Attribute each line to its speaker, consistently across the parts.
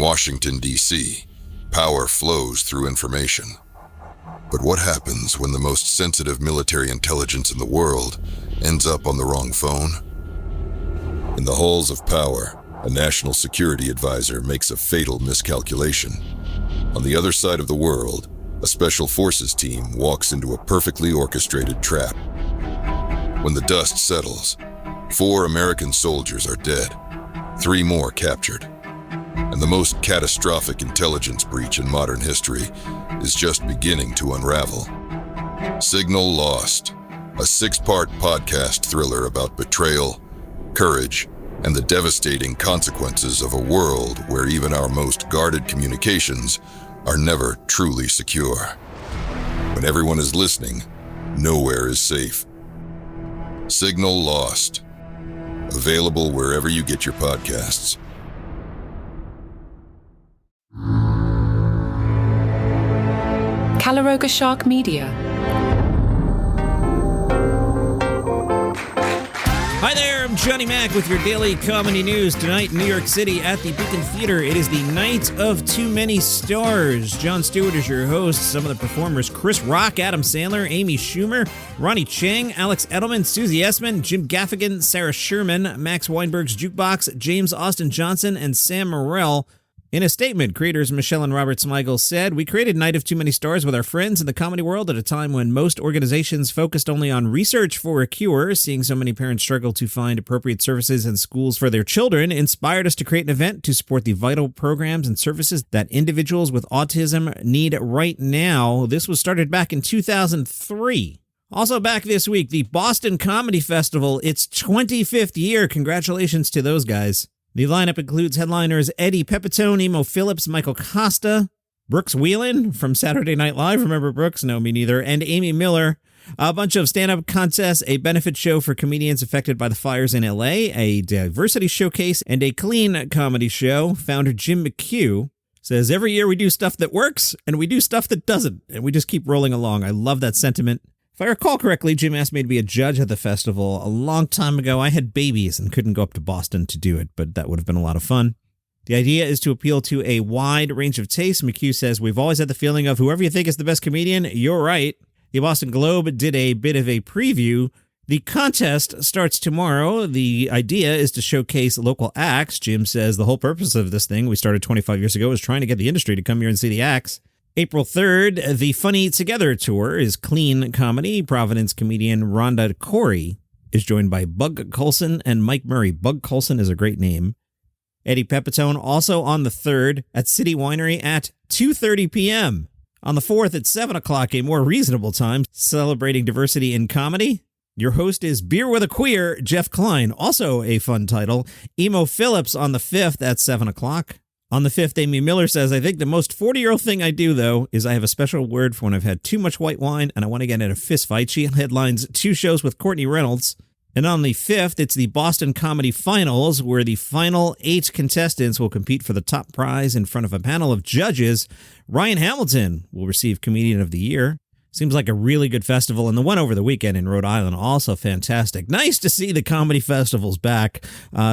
Speaker 1: Washington, D.C., power flows through information. But what happens when the most sensitive military intelligence in the world ends up on the wrong phone? In the halls of power, a national security advisor makes a fatal miscalculation. On the other side of the world, a special forces team walks into a perfectly orchestrated trap. When the dust settles, 4 American soldiers are dead, 3 more captured. And the most catastrophic intelligence breach in modern history is just beginning to unravel. Signal Lost, a 6-part podcast thriller about betrayal, courage, and the devastating consequences of a world where even our most guarded communications are never truly secure. When everyone is listening, nowhere is safe. Signal Lost. Available wherever you get your podcasts.
Speaker 2: Caloroga Shark Media.
Speaker 3: Hi there, I'm Johnny Mac with your daily comedy news. Tonight in New York City at the Beacon Theater, it is the Night of Too Many Stars. John Stewart is your host. Some of the performers: Chris Rock, Adam Sandler, Amy Schumer, Ronnie Chang, Alex Edelman, Susie Essman, Jim Gaffigan, Sarah Sherman, Max Weinberg's Jukebox, James Austin Johnson, and Sam Morrell. In a statement, creators Michelle and Robert Smigel said, "We created Night of Too Many Stars with our friends in the comedy world at a time when most organizations focused only on research for a cure. Seeing so many parents struggle to find appropriate services and schools for their children inspired us to create an event to support the vital programs and services that individuals with autism need right now." This was started back in 2003. Also back this week, the Boston Comedy Festival, its 25th year. Congratulations to those guys. The lineup includes headliners Eddie Pepitone, Emo Phillips, Michael Costa, Brooks Wheelan from Saturday Night Live. Remember Brooks? No, me neither. And Amy Miller. A bunch of stand-up contests, a benefit show for comedians affected by the fires in L.A., a diversity showcase, and a clean comedy show. Founder Jim McHugh says, "Every year we do stuff that works, and we do stuff that doesn't, and we just keep rolling along." I love that sentiment. If I recall correctly, Jim asked me to be a judge at the festival a long time ago. I had babies and couldn't go up to Boston to do it, but that would have been a lot of fun. The idea is to appeal to a wide range of tastes. McHugh says, "We've always had the feeling of whoever you think is the best comedian, you're right." The Boston Globe did a bit of a preview. The contest starts tomorrow. The idea is to showcase local acts. Jim says the whole purpose of this thing we started 25 years ago is trying to get the industry to come here and see the acts. April 3rd, the Funny Together Tour is clean comedy. Providence comedian Rhonda Corey is joined by Bug Coulson and Mike Murray. Bug Coulson is a great name. Eddie Pepitone also on the 3rd at City Winery at 2:30 p.m. On the 4th at 7 o'clock, a more reasonable time, celebrating diversity in comedy. Your host is Beer with a Queer, Jeff Klein, also a fun title. Emo Phillips on the 5th at 7 o'clock. On the 5th, Amy Miller says, "I think the most 40-year-old thing I do, though, is I have a special word for when I've had too much white wine and I want to get in a fist fight." She headlines 2 shows with Courtney Reynolds. And on the 5th, it's the Boston Comedy Finals, where the final 8 contestants will compete for the top prize in front of a panel of judges. Ryan Hamilton will receive Comedian of the Year. Seems like a really good festival, and the one over the weekend in Rhode Island, also fantastic. Nice to see the comedy festivals back.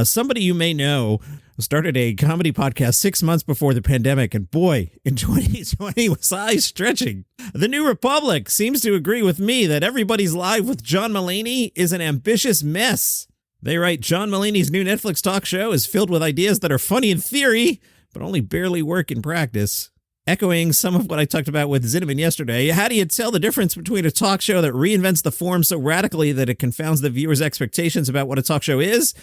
Speaker 3: Somebody you may know started a comedy podcast 6 months before the pandemic, and boy, in 2020 was eye stretching. The New Republic seems to agree with me that Everybody's Live with John Mulaney is an ambitious mess. They write, "John Mulaney's new Netflix talk show is filled with ideas that are funny in theory, but only barely work in practice." Echoing some of what I talked about with Zinnemann yesterday, how do you tell the difference between a talk show that reinvents the form so radically that it confounds the viewer's expectations about what a talk show is,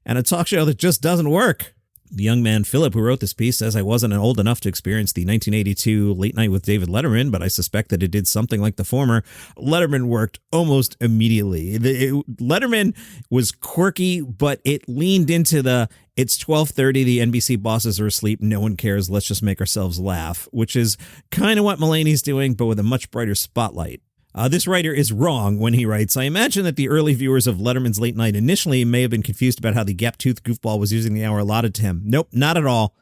Speaker 3: and a talk show that just doesn't work? The young man Philip, who wrote this piece, says, "I wasn't old enough to experience the 1982 Late Night with David Letterman, but I suspect that it did something like the former. Letterman worked almost immediately. Letterman was quirky, but it leaned into the, it's 12:30, the NBC bosses are asleep, no one cares, let's just make ourselves laugh," which is kind of what Mulaney's doing, but with a much brighter spotlight. This writer is wrong when he writes, "I imagine that the early viewers of Letterman's Late Night initially may have been confused about how the gap-toothed goofball was using the hour allotted to him. Nope, not at all.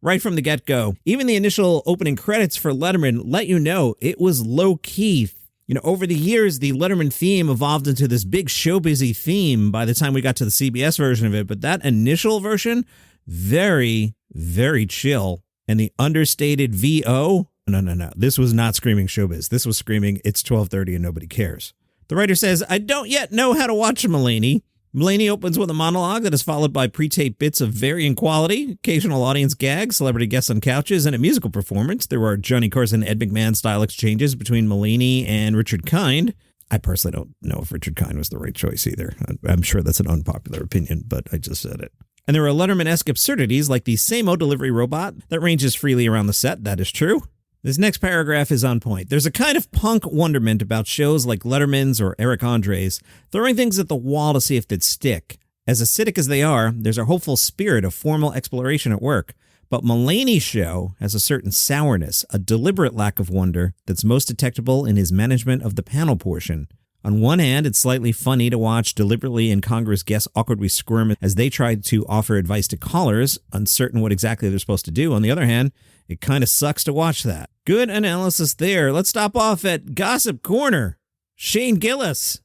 Speaker 3: Right from the get-go. Even the initial opening credits for Letterman let you know it was low-key. You know, over the years, the Letterman theme evolved into this big showbizy theme by the time we got to the CBS version of it, but that initial version, very, very chill. And the understated VO, no. This was not screaming showbiz. This was screaming, it's 12:30 and nobody cares. The writer says, I don't yet know how to watch Mulaney. Mulaney opens with a monologue that is followed by pre-taped bits of varying quality, occasional audience gags, celebrity guests on couches, and a musical performance. There are Johnny Carson, Ed McMahon style exchanges between Mulaney and Richard Kind. I personally don't know if Richard Kind was the right choice either. I'm sure that's an unpopular opinion, but I just said it. And there are Letterman-esque absurdities like the same-o delivery robot that ranges freely around the set. That is true. This next paragraph is on point. There's a kind of punk wonderment about shows like Letterman's or Eric Andre's, throwing things at the wall to see if they'd stick. As acidic as they are, there's a hopeful spirit of formal exploration at work. But Mulaney's show has a certain sourness, a deliberate lack of wonder that's most detectable in his management of the panel portion. On one hand, it's slightly funny to watch deliberately incongruous guests awkwardly squirm as they try to offer advice to callers, uncertain what exactly they're supposed to do. On the other hand, it kind of sucks to watch that. Good analysis there. Let's stop off at Gossip Corner. Shane Gillis,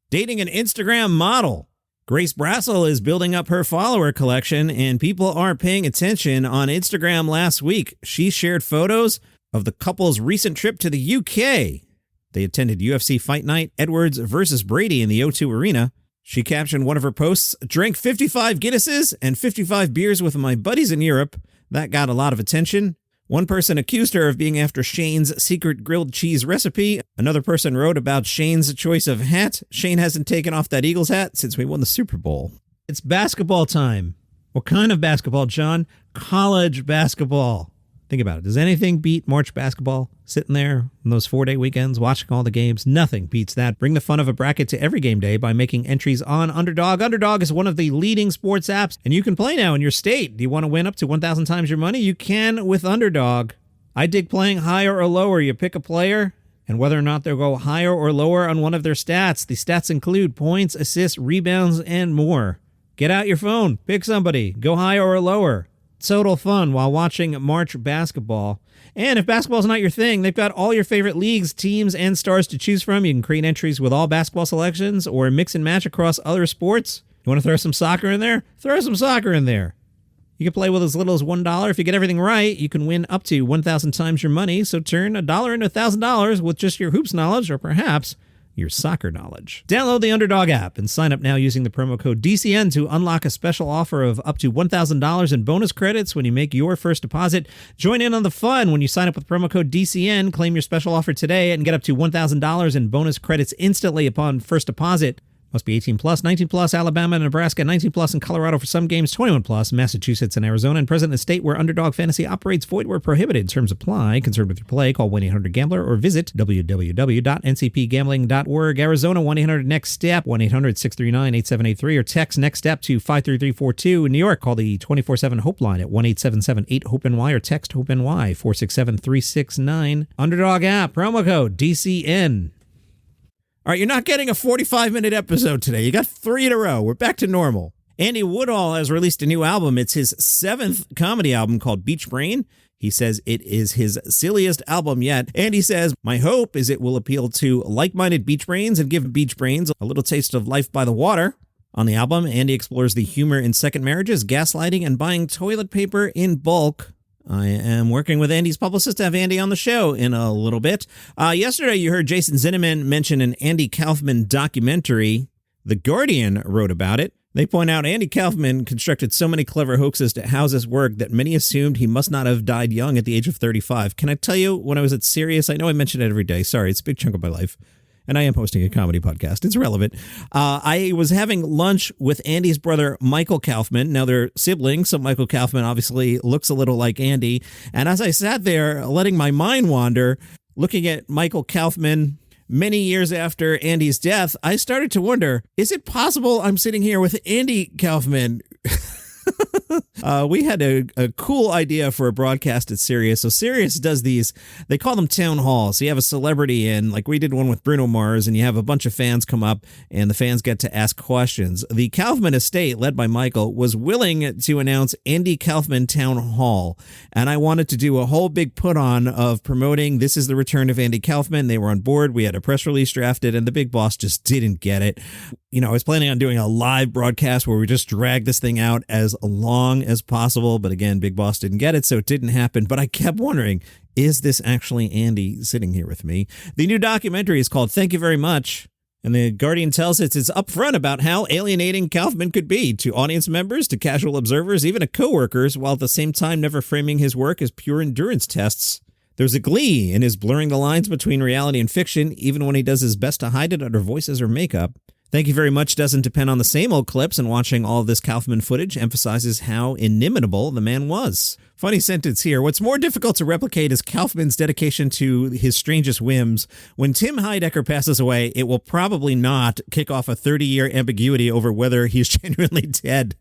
Speaker 3: dating an Instagram model. Grace Brassel is building up her follower collection, and people aren't paying attention on Instagram last week. She shared photos of the couple's recent trip to the UK. They attended UFC Fight Night, Edwards versus Brady in the O2 Arena. She captioned one of her posts, drank 55 Guinnesses and 55 beers with my buddies in Europe. That got a lot of attention. One person accused her of being after Shane's secret grilled cheese recipe. Another person wrote about Shane's choice of hat. Shane hasn't taken off that Eagles hat since we won the Super Bowl. It's basketball time. What kind of basketball, John? College basketball. Think about it. Does anything beat March basketball? Sitting there on those 4-day weekends, watching all the games. Nothing beats that. Bring the fun of a bracket to every game day by making entries on Underdog. Underdog is one of the leading sports apps, and you can play now in your state. Do you want to win up to 1,000 times your money? You can with Underdog. I dig playing higher or lower. You pick a player, and whether or not they'll go higher or lower on one of their stats. The stats include points, assists, rebounds, and more. Get out your phone. Pick somebody. Go higher or lower. Total fun while watching March basketball. And if basketball's not your thing, they've got all your favorite leagues, teams, and stars to choose from. You can create entries with all basketball selections or mix and match across other sports. You want to throw some soccer in there? Throw some soccer in there. You can play with as little as $1. If you get everything right, you can win up to 1,000 times your money. So turn $1 into $1,000 with just your hoops knowledge, or perhaps your soccer knowledge. Download the Underdog app and sign up now using the promo code DCN to unlock a special offer of up to $1,000 in bonus credits when you make your first deposit. Join in on the fun when you sign up with promo code DCN. Claim your special offer today and get up to $1,000 in bonus credits instantly upon first deposit. Must be 18 plus, 19 plus, Alabama and Nebraska, 19 plus in Colorado for some games, 21 plus, Massachusetts and Arizona, and present in a state where Underdog Fantasy operates. Void where prohibited. Terms apply. Concerned with your play, call 1-800-GAMBLER or visit www.ncpgambling.org. Arizona, 1-800-NEXT-STEP, 1-800-639-8783, or text NEXT STEP to 53342. In New York, call the 24/7 HOPE line at 1-877-8-HOPE-NY or text HOPE-NY 467-369. Underdog app, promo code DCN. All right, you're not getting a 45-minute episode today. You got 3 in a row. We're back to normal. Andy Woodall has released a new album. It's his 7th comedy album called Beach Brain. He says it is his silliest album yet. Andy says, my hope is it will appeal to like-minded beach brains and give beach brains a little taste of life by the water. On the album, Andy explores the humor in second marriages, gaslighting, and buying toilet paper in bulk. I am working with Andy's publicist to have Andy on the show in a little bit. Yesterday, you heard Jason Zinnemann mention an Andy Kaufman documentary. The Guardian wrote about it. They point out Andy Kaufman constructed so many clever hoaxes to house his work that many assumed he must not have died young at the age of 35. Can I tell you, when I was at Sirius, I know I mention it every day. Sorry, it's a big chunk of my life. And I am hosting a comedy podcast. It's relevant. I was having lunch with Andy's brother, Michael Kaufman. Now, they're siblings, so Michael Kaufman obviously looks a little like Andy. And as I sat there letting my mind wander, looking at Michael Kaufman many years after Andy's death, I started to wonder, is it possible I'm sitting here with Andy Kaufman? We had a cool idea for a broadcast at Sirius. So Sirius does these, they call them town halls. So you have a celebrity in, like we did one with Bruno Mars, and you have a bunch of fans come up and the fans get to ask questions. The Kaufman estate, led by Michael, was willing to announce Andy Kaufman Town Hall. And I wanted to do a whole big put on of promoting this is the return of Andy Kaufman. They were on board. We had a press release drafted and the big boss just didn't get it. You know, I was planning on doing a live broadcast where we just drag this thing out as long long as possible. But again, Big Boss didn't get it, so it didn't happen. But I kept wondering, is this actually Andy sitting here with me? The new documentary is called Thank You Very Much. And the Guardian tells us it's upfront about how alienating Kaufman could be to audience members, to casual observers, even to coworkers, while at the same time never framing his work as pure endurance tests. There's a glee in his blurring the lines between reality and fiction, even when he does his best to hide it under voices or makeup. Thank You Very Much doesn't depend on the same old clips, and watching all of this Kaufman footage emphasizes how inimitable the man was. Funny sentence here. What's more difficult to replicate is Kaufman's dedication to his strangest whims. When Tim Heidecker passes away, it will probably not kick off a 30-year ambiguity over whether he's genuinely dead.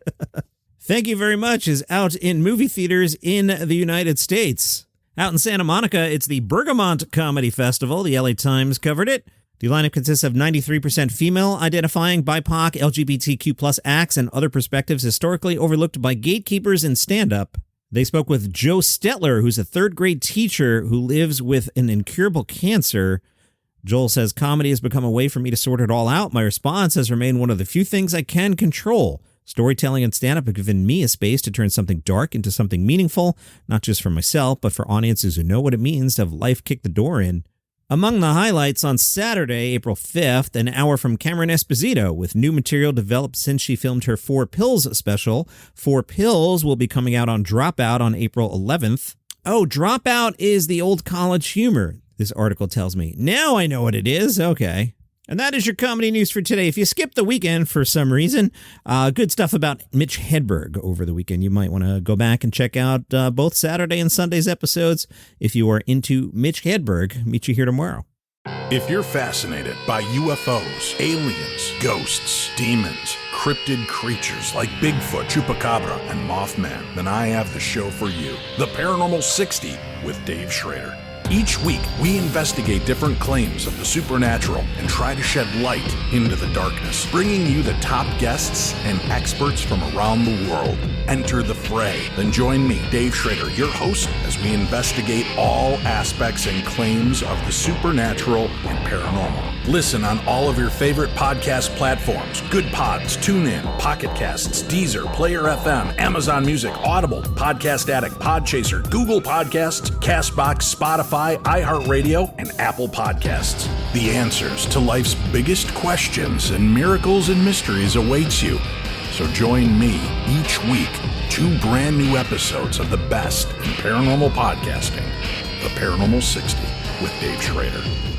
Speaker 3: Thank You Very Much is out in movie theaters in the United States. Out in Santa Monica, it's the Bergam Comedy Festival. The LA Times covered it. The lineup consists of 93% female-identifying, BIPOC, LGBTQ+ acts and other perspectives historically overlooked by gatekeepers in stand-up. They spoke with Joe Stetler, who's a third-grade teacher who lives with an incurable cancer. Joel says, comedy has become a way for me to sort it all out. My response has remained one of the few things I can control. Storytelling and stand-up have given me a space to turn something dark into something meaningful, not just for myself, but for audiences who know what it means to have life kick the door in. Among the highlights on Saturday, April 5th, an hour from Cameron Esposito with new material developed since she filmed her 4 Pills special. 4 Pills will be coming out on Dropout on April 11th. Oh, Dropout is the old college humor, this article tells me. Now I know what it is. Okay. And that is your comedy news for today. If you skipped the weekend for some reason, good stuff about Mitch Hedberg over the weekend. You might want to go back and check out both Saturday and Sunday's episodes if you are into Mitch Hedberg. Meet you here tomorrow.
Speaker 2: If you're fascinated by UFOs, aliens, ghosts, demons, cryptid creatures like Bigfoot, Chupacabra, and Mothman, then I have the show for you. The Paranormal 60 with Dave Schrader. Each week, we investigate different claims of the supernatural and try to shed light into the darkness, bringing you the top guests and experts from around the world. Enter the fray. Then join me, Dave Schrader, your host, as we investigate all aspects and claims of the supernatural and paranormal. Listen on all of your favorite podcast platforms: Good Pods, TuneIn, Pocket Casts, Deezer, Player FM, Amazon Music, Audible, Podcast Addict, Podchaser, Google Podcasts, CastBox, Spotify, iHeartRadio, and Apple Podcasts. The answers to life's biggest questions and miracles and mysteries awaits you. So join me each week, 2 brand new episodes of the best in paranormal podcasting, The Paranormal 60 with Dave Schrader.